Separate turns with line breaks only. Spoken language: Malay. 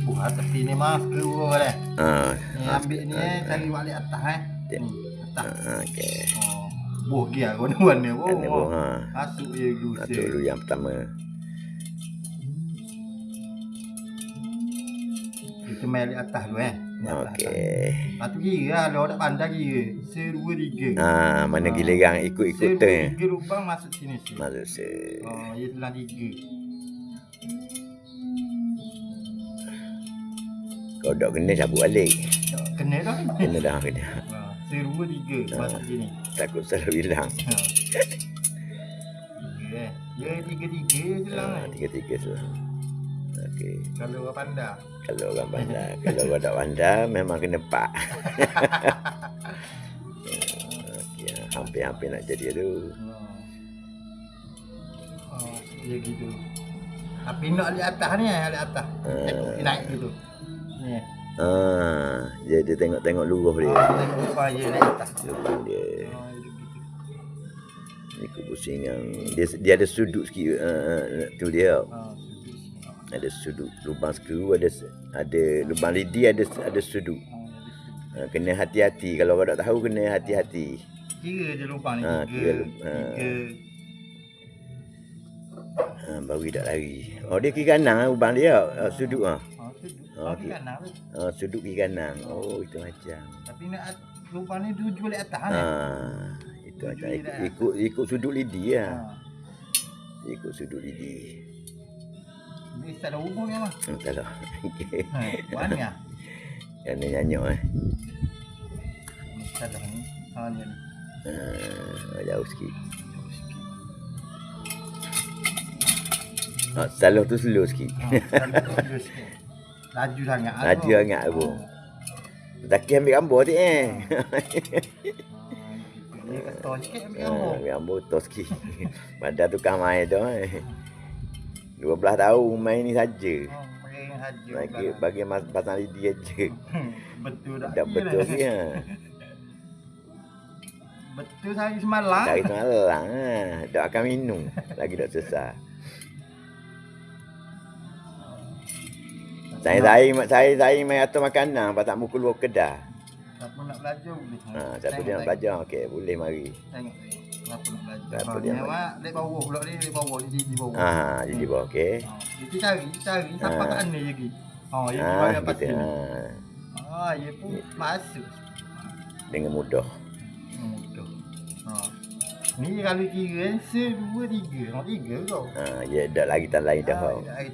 Buat tapi ni mah keluar dah. Ni
Ha.
ambil ni cari balik atas Ni atas.
Okey.
Oh. Buh dia warna-warna pun.
Ini pun ha.
Masuk je dulu.
Satu dulu yang pertama.
Kita main di atas dulu
Okey.
Lepas tu kira lah, orang tak pandai kira. 1, 2, 3.
Mana giliran ikut-ikut tu.
1, 2, 3 lubang masuk sini.
Masuk se.
Oh, ia telah 3.
Kau dak kena cabut balik.
Kena dah.
Kena dah kena.
1, 2, 3 masuk sini.
Takut salah bilang.
Dia 3 je lah.
3 selang. Okey.
Kalau orang pandai.
Kalau orang pandai, kalau orang tak pandai memang kena pak. Okey, hampir-hampir nak jadi tu.
Oh, dia gitu. Tapi nak di atas ni, di atas. Naik gitu. Ni.
Dia tengok-tengok luruh dia.
Tengok depan je naik atas.
Lubang dia.
Oh, dia gitu.
Ikut pusing yang dia ada sudut sikit tu dia. Ada sudut lubang skru, ada lubang lidi, ada sudut. Kena hati-hati, kalau kau tak tahu kena hati-hati.
Kira je lubang ni.
Kira. Baru tak lari. Oh, dia kiri kanan lubang dia, sudut
Kiri kanan.
sudut kiri kanan. Oh, itu macam.
Tapi nak lubang ni tuju balik atas
Itu macam ikut sudut lidi lah. Ikut sudut lidi.
Ni tak ada hubung ni mah.
Tak lah. Okey.
Mana ya?
Kena nyanyok
Ni tak ada ni. Ni ni.
Jauh sikit. Salah tu slow sikit.
Laju sangat.
Laju sangat aku. Taki ambil gambar tu
Dia kata sikit ambil gambar.
Ambil gambar tu sikit. Pada tukang main tu 12 tahun main ni saja. Bagi pasang lidi aja.
Betul tak?
Tak betul ni
Betul saya semalam.
Dari semalam tak akan minum. Lagi tak selesai. Saya main atas makanan pasal mukul luar kedah.
Siapa nak belajar boleh.
Siapa dia nak belajar? Okey, boleh mari.
Tengok. Siapa nak belajar?
Siapa dia nak
belajar? Dek bawah pula ni, dek bawah di bawah.
Di bawah okey.
Kita cari sampai kat mana lagi. Dia bayar pasti. Dia pun masuk
Dengan mudah.
Ni kalau kira 1, 2, 3. 3 kau.
Ya dah lagi tak lain dah.